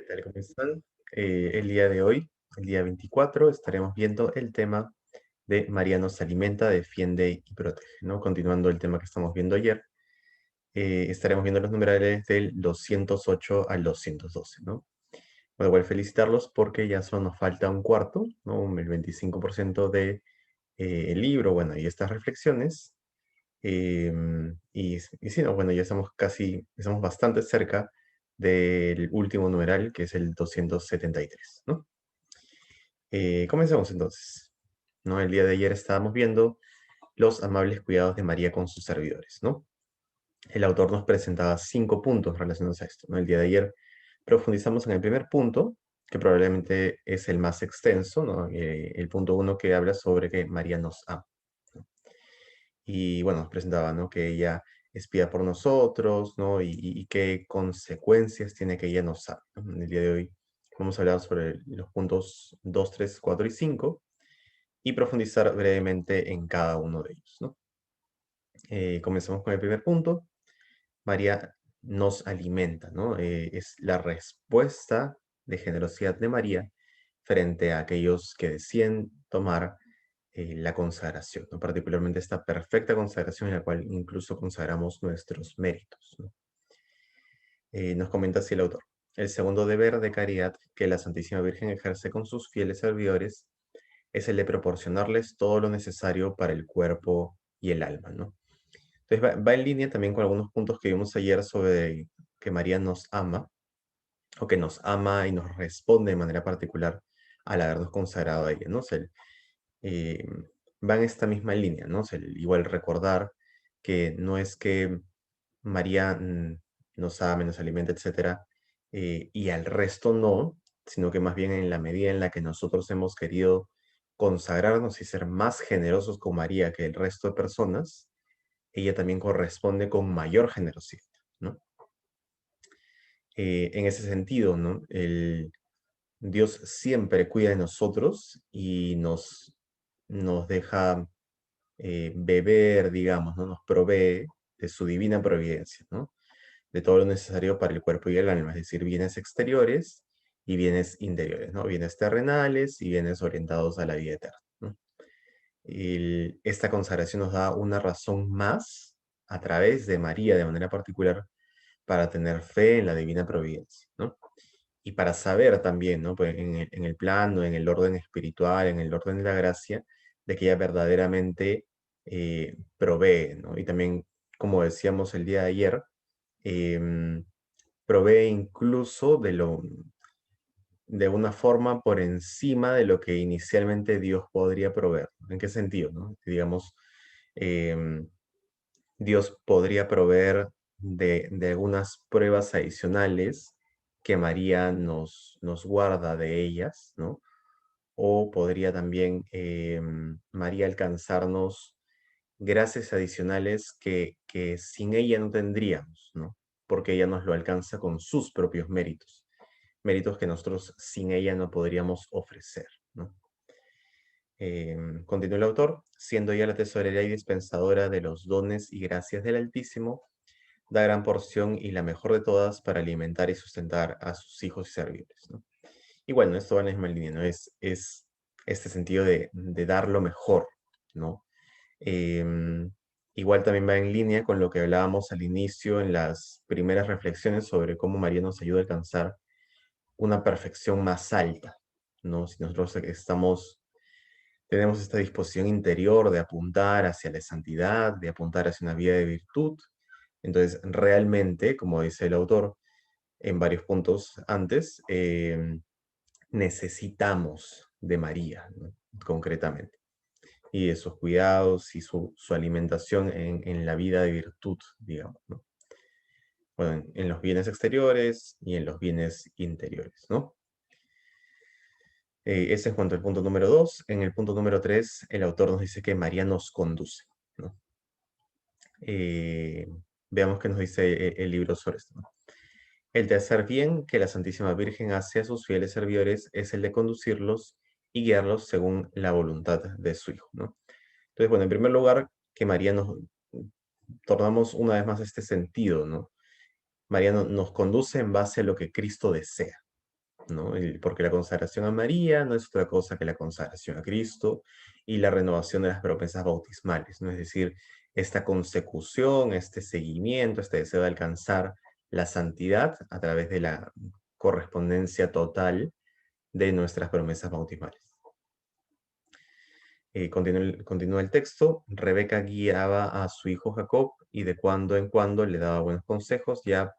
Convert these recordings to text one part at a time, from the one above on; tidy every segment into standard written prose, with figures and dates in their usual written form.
¿Qué tal? ¿Cómo están? El día de hoy, el día 24, estaremos viendo el tema de María nos alimenta, defiende y protege, ¿no? Continuando el tema que estamos viendo ayer, estaremos viendo los numerales del 208 al 212, ¿no? Bueno, igual felicitarlos porque ya solo nos falta un cuarto, ¿no? El 25% de, el libro, bueno, y estas reflexiones. Y sí, no, bueno, ya estamos bastante cerca del último numeral, que es el 273, ¿no? Comencemos entonces, ¿no? El día de ayer estábamos viendo los amables cuidados de María con sus servidores, ¿no? El autor nos presentaba 5 puntos relacionados a esto, ¿no? El día de ayer profundizamos en el primer punto, que probablemente es el más extenso, ¿no? El punto uno que habla sobre que María nos ama, ¿no? Y bueno, nos presentaba, ¿no? Que ella espía por nosotros, ¿no? Y qué consecuencias tiene que ella nos haga, ¿no? En el día de hoy vamos a hablar sobre los puntos 2, 3, 4 y 5 y profundizar brevemente en cada uno de ellos, ¿no? Comencemos con el primer punto. María nos alimenta, ¿no? Es la respuesta de generosidad de María frente a aquellos que deciden tomar la consagración, ¿no? Particularmente esta perfecta consagración en la cual incluso consagramos nuestros méritos, ¿no? Nos comenta así el autor. El segundo deber de caridad que la Santísima Virgen ejerce con sus fieles servidores es el de proporcionarles todo lo necesario para el cuerpo y el alma, ¿no? Entonces va en línea también con algunos puntos que vimos ayer sobre que María nos ama, o que nos ama y nos responde de manera particular al habernos consagrado a ella, ¿no? Eh, va en esta misma línea, ¿no? Igual recordar que no es que María nos ame, nos alimenta, etcétera, y al resto no, sino que más bien en la medida en la que nosotros hemos querido consagrarnos y ser más generosos con María que el resto de personas, ella también corresponde con mayor generosidad, ¿no? En ese sentido, ¿no? Dios siempre cuida de nosotros y nos deja beber, digamos, ¿no? Nos provee de su divina providencia, ¿no? De todo lo necesario para el cuerpo y el alma, es decir, bienes exteriores y bienes interiores, ¿no? Bienes terrenales y bienes orientados a la vida eterna, ¿no? Esta consagración nos da una razón más a través de María de manera particular para tener fe en la divina providencia, ¿no? Y para saber también, ¿no? Pues en el plano, en el orden espiritual, en el orden de la gracia, de que ella verdaderamente provee, ¿no? Y también, como decíamos el día de ayer, em, provee incluso de una forma por encima de lo que inicialmente Dios podría proveer. ¿En qué sentido, no? Digamos, em, Dios podría proveer de algunas pruebas adicionales que María nos guarda de ellas, ¿no? O podría también María alcanzarnos gracias adicionales que sin ella no tendríamos, ¿no? Porque ella nos lo alcanza con sus propios méritos, méritos que nosotros sin ella no podríamos ofrecer, ¿no? Continúa el autor, siendo ella la tesorera y dispensadora de los dones y gracias del Altísimo, da gran porción y la mejor de todas para alimentar y sustentar a sus hijos y servidores, ¿no? Y bueno, esto va en la misma línea, ¿no? Es este sentido de dar lo mejor, ¿no? Em, Igual también va en línea con lo que hablábamos al inicio en las primeras reflexiones sobre cómo María nos ayuda a alcanzar una perfección más alta, ¿no? Si nosotros tenemos esta disposición interior de apuntar hacia la santidad, de apuntar hacia una vida de virtud, entonces realmente, como dice el autor en varios puntos antes, necesitamos de María, ¿no? Concretamente, y de sus cuidados y su alimentación en la vida de virtud, digamos, ¿no? Bueno, en los bienes exteriores y en los bienes interiores, ¿no? Ese es cuanto al punto número 2. En el punto número 3, el autor nos dice que María nos conduce, ¿no? Eh, Veamos qué nos dice el libro sobre esto, ¿no? El tercer bien que la Santísima Virgen hace a sus fieles servidores es el de conducirlos y guiarlos según la voluntad de su Hijo, ¿no? Entonces, bueno, en primer lugar, que María nos tornamos una vez más este sentido, ¿no? María nos conduce en base a lo que Cristo desea, ¿no? Porque la consagración a María no es otra cosa que la consagración a Cristo y la renovación de las promesas bautismales, ¿no? Es decir, esta consecución, este seguimiento, este deseo de alcanzar la santidad a través de la correspondencia total de nuestras promesas bautismales. Continúa el texto. Rebeca guiaba a su hijo Jacob y de cuando en cuando le daba buenos consejos, ya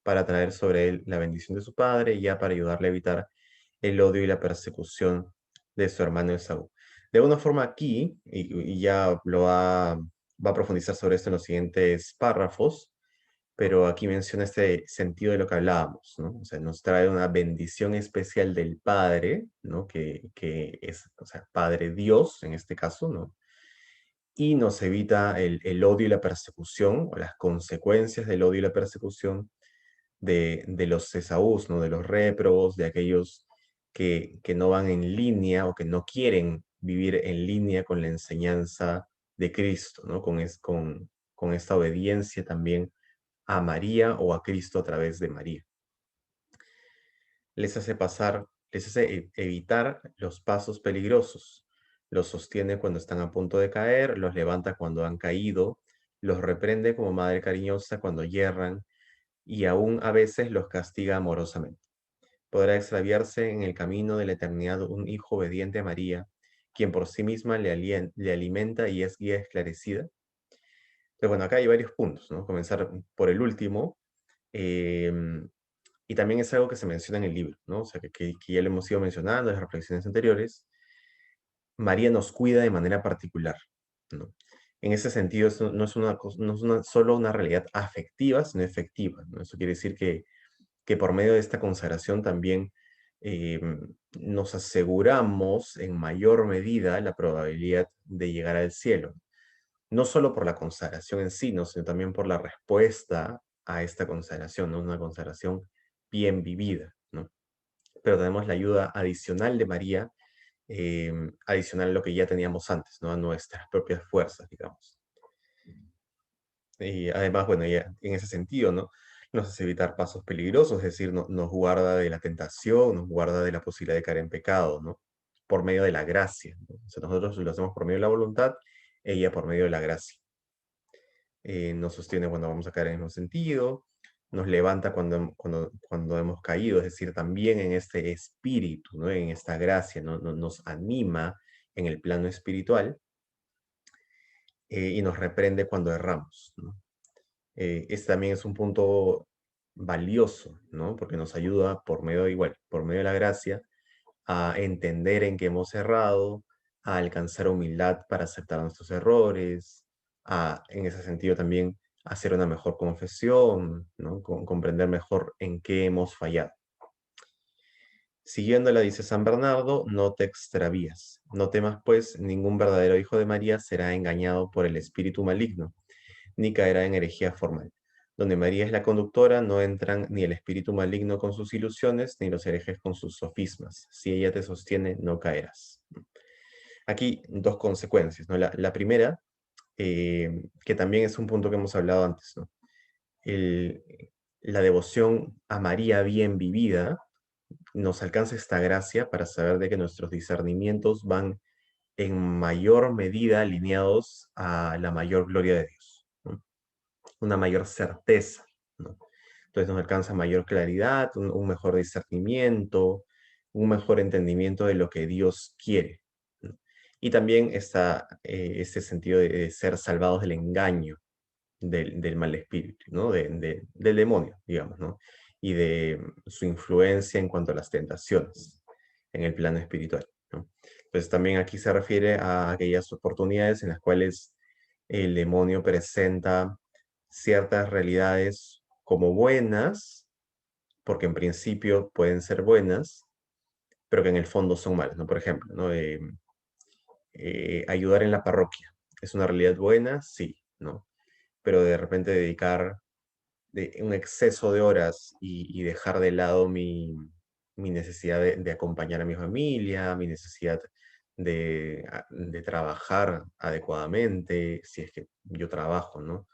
para traer sobre él la bendición de su padre y ya para ayudarle a evitar el odio y la persecución de su hermano Esaú. De alguna forma aquí, y ya va a profundizar sobre esto en los siguientes párrafos, pero aquí menciona este sentido de lo que hablábamos, ¿no? O sea, nos trae una bendición especial del Padre, ¿no? Que es, o sea, Padre Dios en este caso, ¿no? Y nos evita el odio y la persecución, o las consecuencias del odio y la persecución de los Esaús, ¿no? De los réprobos, de aquellos que no van en línea o que no quieren vivir en línea con la enseñanza de Cristo, ¿no? Con esta obediencia también a María o a Cristo a través de María. Les hace evitar los pasos peligrosos, los sostiene cuando están a punto de caer, los levanta cuando han caído, los reprende como madre cariñosa cuando yerran y aún a veces los castiga amorosamente. Podrá extraviarse en el camino de la eternidad un hijo obediente a María, quien por sí misma le alimenta y es guía esclarecida. Entonces, bueno, acá hay varios puntos, ¿no? Comenzar por el último. em, y también es algo que se menciona en el libro, ¿no? O sea, que ya lo hemos ido mencionando en las reflexiones anteriores. María nos cuida de manera particular, ¿no? En ese sentido, eso no es solo una realidad afectiva, sino efectiva, ¿no? Eso quiere decir que por medio de esta consagración también eh, nos aseguramos en mayor medida la probabilidad de llegar al cielo. No solo por la consagración en sí, ¿no? Sino también por la respuesta a esta consagración, ¿no? Una consagración bien vivida, ¿no? Pero tenemos la ayuda adicional de María, adicional a lo que ya teníamos antes, ¿no? A nuestras propias fuerzas, digamos. Y además, bueno, ya en ese sentido, ¿no? Nos hace evitar pasos peligrosos, es decir, nos guarda de la tentación, nos guarda de la posibilidad de caer en pecado, ¿no? Por medio de la gracia, ¿no? O sea, nosotros lo hacemos por medio de la voluntad, ella por medio de la gracia. Nos sostiene cuando vamos a caer en el mismo sentido, nos levanta cuando hemos caído, es decir, también en este espíritu, ¿no? En esta gracia, ¿no? Nos anima en el plano espiritual y nos reprende cuando erramos, ¿no? Este también es un punto valioso, ¿no? Porque nos ayuda por medio, igual, por medio de la gracia, a entender en qué hemos errado, a alcanzar humildad para aceptar nuestros errores, en ese sentido también, hacer una mejor confesión, ¿no? Comprender mejor en qué hemos fallado. Siguiéndola, dice San Bernardo, no te extravías. No temas, pues, ningún verdadero hijo de María será engañado por el espíritu maligno ni caerá en herejía formal. Donde María es la conductora, no entran ni el espíritu maligno con sus ilusiones, ni los herejes con sus sofismas. Si ella te sostiene, no caerás. Aquí dos consecuencias, ¿no? La primera, que también es un punto que hemos hablado antes, ¿no? El- la devoción a María bien vivida nos alcanza esta gracia para saber de que nuestros discernimientos van en mayor medida alineados a la mayor gloria de Dios, ¿no? Una mayor certeza, ¿no? Entonces nos alcanza mayor claridad, un mejor discernimiento, un mejor entendimiento de lo que Dios quiere, ¿no? Y también está este sentido de ser salvados del engaño del mal espíritu, ¿no? Del demonio, digamos, ¿no? Y de su influencia en cuanto a las tentaciones en el plano espiritual, ¿no? Entonces también aquí se refiere a aquellas oportunidades en las cuales el demonio presenta ciertas realidades como buenas, porque en principio pueden ser buenas, pero que en el fondo son malas, ¿no? Por ejemplo, ¿no? Ayudar en la parroquia. ¿Es una realidad buena? Sí, ¿no? Pero de repente dedicar un exceso de horas y dejar de lado mi necesidad de acompañar a mi familia, mi necesidad de trabajar adecuadamente, si es que yo trabajo, ¿no?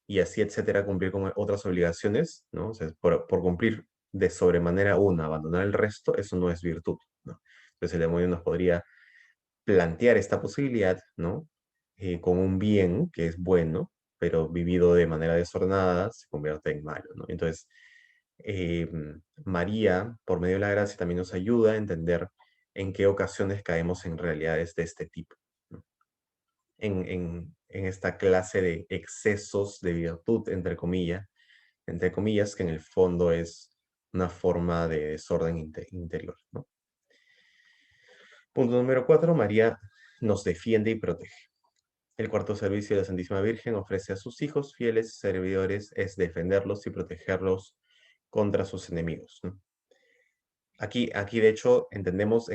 Y así, etcétera, cumplir con otras obligaciones, ¿no? O sea, por cumplir de sobremanera una, abandonar el resto, eso no es virtud, ¿no? Entonces el demonio nos podría plantear esta posibilidad, ¿no? Con un bien que es bueno, pero vivido de manera desordenada se convierte en malo, ¿no? Entonces, eh, María, por medio de la gracia, también nos ayuda a entender en qué ocasiones caemos en realidades de este tipo, ¿no? En esta clase de excesos de virtud, entre comillas, que en el fondo es una forma de desorden interior, ¿no? Punto número 4, María nos defiende y protege. El cuarto servicio de la Santísima Virgen ofrece a sus hijos fieles servidores es defenderlos y protegerlos contra sus enemigos, ¿no? Aquí, de hecho, entendemos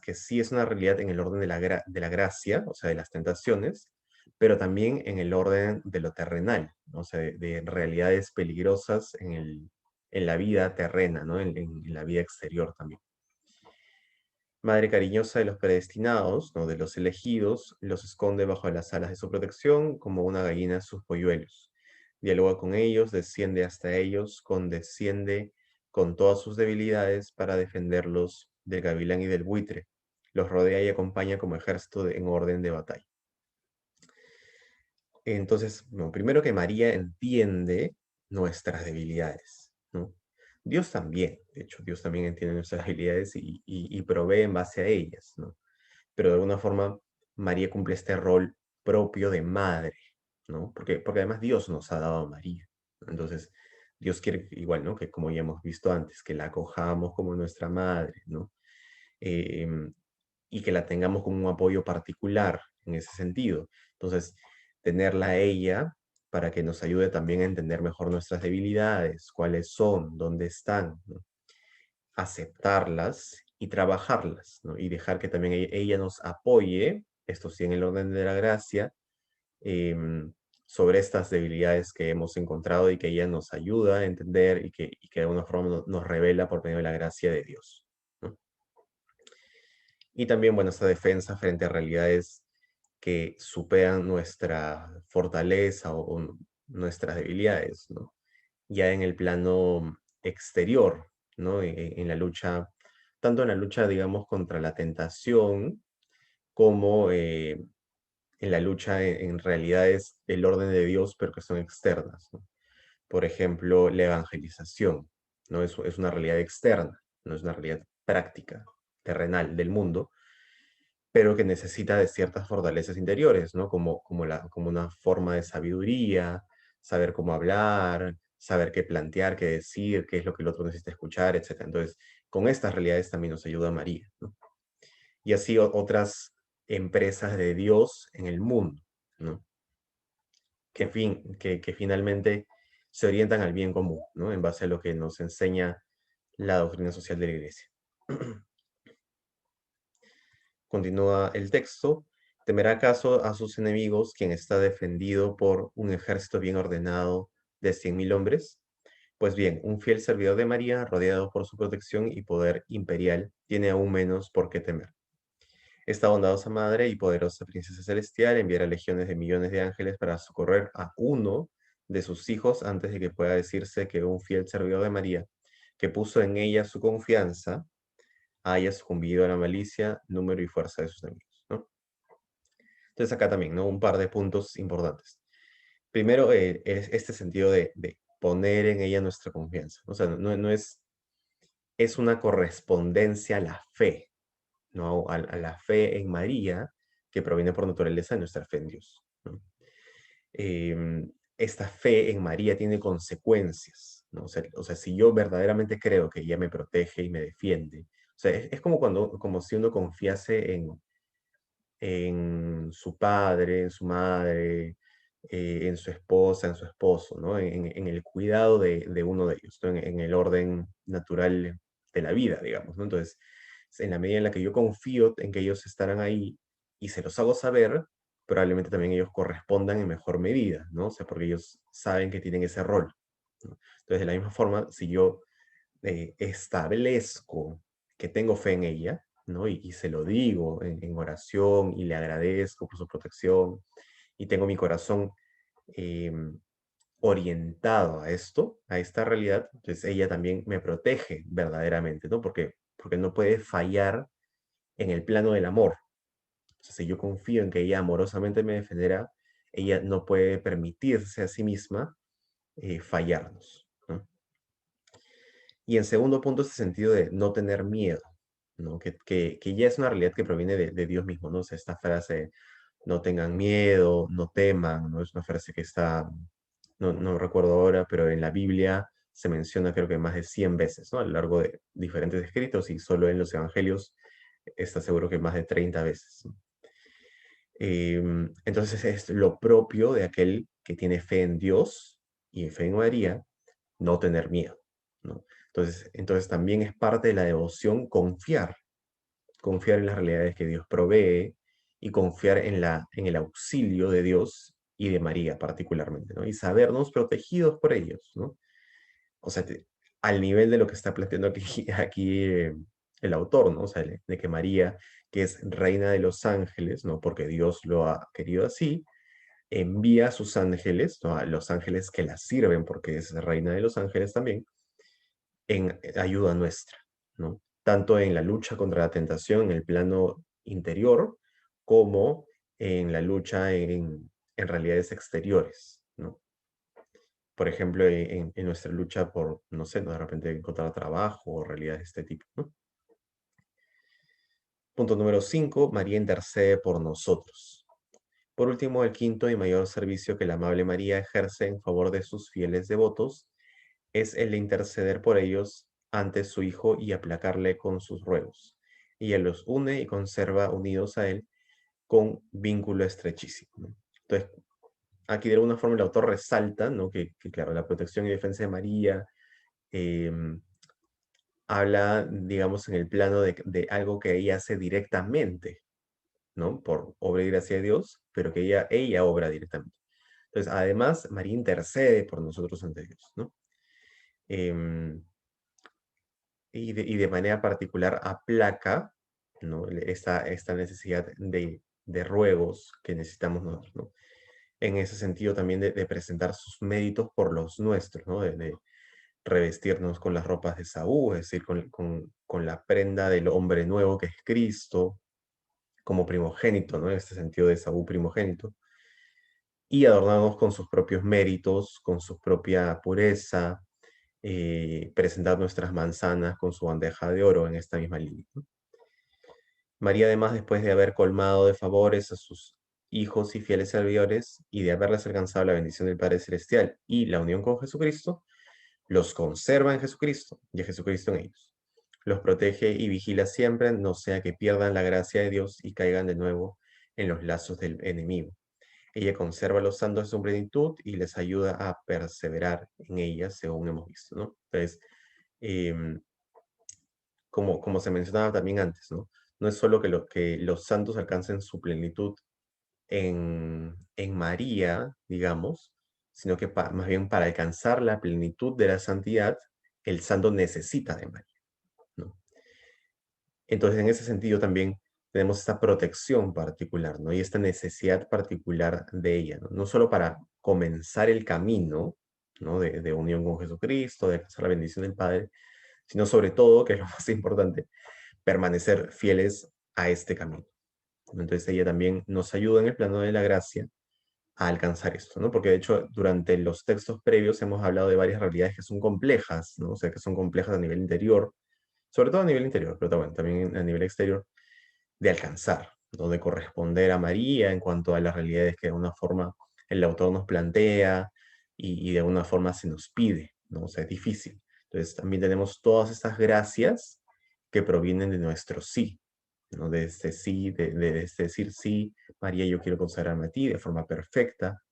que sí es una realidad en el orden de la gracia, o sea, de las tentaciones, pero también en el orden de lo terrenal, ¿no? O sea, de realidades peligrosas en la vida terrena, ¿no? En la vida exterior también. Madre cariñosa de los predestinados, ¿no? De los elegidos, los esconde bajo las alas de su protección como una gallina sus polluelos. Dialoga con ellos, desciende hasta ellos, condesciende con todas sus debilidades para defenderlos del gavilán y del buitre. Los rodea y acompaña como ejército en orden de batalla. Entonces, bueno, primero que María entiende nuestras debilidades, ¿no? Dios también, de hecho, Dios también entiende nuestras debilidades y provee en base a ellas, ¿no? Pero de alguna forma María cumple este rol propio de madre, ¿no? Porque además Dios nos ha dado a María. Entonces, Dios quiere igual, ¿no? Que como ya hemos visto antes, que la acojamos como nuestra madre, ¿no? Em, y que la tengamos como un apoyo particular en ese sentido. Entonces, tenerla a ella para que nos ayude también a entender mejor nuestras debilidades, cuáles son, dónde están, ¿no? Aceptarlas y trabajarlas, ¿no? Y dejar que también ella nos apoye, esto sí en el orden de la gracia, em, sobre estas debilidades que hemos encontrado y que ella nos ayuda a entender y que de alguna forma nos revela por medio de la gracia de Dios, ¿no? Y también, bueno, esta defensa frente a realidades que superan nuestra fortaleza o nuestras debilidades, ¿no? Ya en el plano exterior, ¿no? En la lucha, tanto en la lucha, digamos, contra la tentación, como en la lucha en realidades del orden de Dios, pero que son externas, ¿no? Por ejemplo, la evangelización, ¿no? Es una realidad externa, no es una realidad práctica, terrenal del mundo, pero que necesita de ciertas fortalezas interiores, ¿no? Como una forma de sabiduría, saber cómo hablar, saber qué plantear, qué decir, qué es lo que el otro necesita escuchar, etcétera. Entonces, con estas realidades también nos ayuda María, ¿no? Y así otras empresas de Dios en el mundo, ¿no? Que finalmente se orientan al bien común, ¿no? En base a lo que nos enseña la doctrina social de la Iglesia. Continúa el texto. ¿Temerá acaso a sus enemigos quien está defendido por un ejército bien ordenado de 100.000 hombres? Pues bien, un fiel servidor de María, rodeado por su protección y poder imperial, tiene aún menos por qué temer. Esta bondadosa madre y poderosa princesa celestial enviará legiones de millones de ángeles para socorrer a uno de sus hijos antes de que pueda decirse que un fiel servidor de María, que puso en ella su confianza, haya sucumbido a la malicia, número y fuerza de sus enemigos, ¿no? Entonces acá también, ¿no? Un par de puntos importantes. Primero, es este sentido de poner en ella nuestra confianza. O sea, no es una correspondencia a la fe, ¿no? A la fe en María, que proviene por naturaleza de nuestra fe en Dios, ¿no? Esta fe en María tiene consecuencias, ¿no? O sea, si yo verdaderamente creo que ella me protege y me defiende, o sea, es como si uno confiase en su padre, en su madre, en su esposa, en su esposo, ¿no? En el cuidado de uno de ellos, ¿no? En el orden natural de la vida, digamos, ¿no? Entonces, en la medida en la que yo confío en que ellos estarán ahí y se los hago saber, probablemente también ellos correspondan en mejor medida, ¿no? O sea, porque ellos saben que tienen ese rol, ¿no? Entonces, de la misma forma, si yo establezco que tengo fe en ella, ¿no? Y se lo digo en oración y le agradezco por su protección y tengo mi corazón eh, orientado a esto, a esta realidad, entonces ella también me protege verdaderamente, ¿no? Porque no puede fallar en el plano del amor. O sea, si yo confío en que ella amorosamente me defenderá, ella no puede permitirse a sí misma fallarnos, ¿no? Y en segundo punto, ese sentido de no tener miedo, ¿no? Que ya es una realidad que proviene de Dios mismo, ¿no? O sea, esta frase, no tengan miedo, no teman, ¿no? Es una frase que está, no recuerdo ahora, pero en la Biblia se menciona creo que más de 100 veces, ¿no? A lo largo de diferentes escritos y solo en los evangelios está seguro que más de 30 veces, ¿no? Entonces es lo propio de aquel que tiene fe en Dios y fe en María, no tener miedo, ¿no? Entonces también es parte de la devoción confiar en las realidades que Dios provee y confiar en el auxilio de Dios y de María particularmente, ¿no? Y sabernos protegidos por ellos, ¿no? O sea, al nivel de lo que está planteando aquí el autor, ¿no? O sea, de que María, que es reina de los ángeles, ¿no? Porque Dios lo ha querido así, envía a sus ángeles, ¿no? A los ángeles que la sirven, porque es reina de los ángeles también, en ayuda nuestra, ¿no? Tanto en la lucha contra la tentación en el plano interior, como en la lucha en realidades exteriores, ¿no? Por ejemplo, en nuestra lucha por, no sé, ¿no? De repente encontrar trabajo o realidades de este tipo, ¿no? Punto número 5, María intercede por nosotros. Por último, el quinto y mayor servicio que la amable María ejerce en favor de sus fieles devotos es el de interceder por ellos ante su Hijo y aplacarle con sus ruegos. Y él los une y conserva unidos a él con vínculo estrechísimo, ¿no? Entonces, aquí de alguna forma el autor resalta, ¿no? Claro, la protección y defensa de María em, habla, digamos, en el plano de algo que ella hace directamente, ¿no? Por obra y gracia de Dios, pero que ella obra directamente. Entonces, además, María intercede por nosotros ante Dios, ¿no? Em, y de manera particular aplaca, ¿no? Esta necesidad de ruegos que necesitamos nosotros, ¿no? En ese sentido también de presentar sus méritos por los nuestros, ¿no? De revestirnos con las ropas de Saúl, es decir, con la prenda del hombre nuevo que es Cristo, como primogénito, ¿no? En este sentido de Saúl primogénito, y adornarnos con sus propios méritos, con su propia pureza, presentar nuestras manzanas con su bandeja de oro en esta misma línea, ¿no? María, además, después de haber colmado de favores a sus hijos y fieles servidores y de haberles alcanzado la bendición del Padre Celestial y la unión con Jesucristo, los conserva en Jesucristo y a Jesucristo en ellos. Los protege y vigila siempre, no sea que pierdan la gracia de Dios y caigan de nuevo en los lazos del enemigo. Ella conserva a los santos en su plenitud y les ayuda a perseverar en ellas, según hemos visto, ¿no? Entonces, em, como se mencionaba también antes, ¿no? No es solo que los santos alcancen su plenitud en María, digamos, sino que más bien para alcanzar la plenitud de la santidad, el santo necesita de María, ¿no? Entonces, en ese sentido también tenemos esta protección particular, ¿no? Y esta necesidad particular de ella, ¿no? No solo para comenzar el camino, ¿no? De unión con Jesucristo, de alcanzar la bendición del Padre, sino sobre todo, que es lo más importante, permanecer fieles a este camino. Entonces ella también nos ayuda en el plano de la gracia a alcanzar esto, ¿no? Porque de hecho durante los textos previos hemos hablado de varias realidades que son complejas, ¿no? O sea, que son complejas a nivel interior, sobre todo a nivel interior, pero también a nivel exterior, de alcanzar, ¿no? De corresponder a María en cuanto a las realidades que de alguna forma el autor nos plantea y de alguna forma se nos pide, ¿no? O sea, es difícil. Entonces también tenemos todas estas gracias que provienen de nuestro sí, ¿no? De este sí, de este decir sí, María, yo quiero consagrarme a ti de forma perfecta.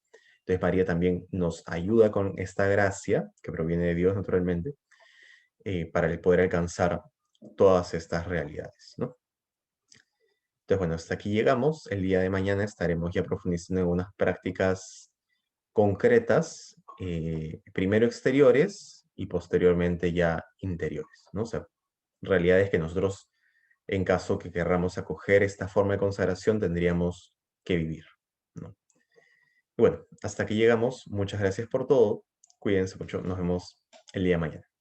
Entonces María también nos ayuda con esta gracia que proviene de Dios naturalmente para el poder alcanzar todas estas realidades, ¿no? Entonces, bueno, hasta aquí llegamos. El día de mañana estaremos ya profundizando en unas prácticas concretas, primero exteriores y posteriormente ya interiores, ¿no? O sea, realidades que nosotros, en caso que querramos acoger esta forma de consagración, tendríamos que vivir, ¿no? Y bueno, hasta aquí llegamos. Muchas gracias por todo. Cuídense mucho. Nos vemos el día de mañana.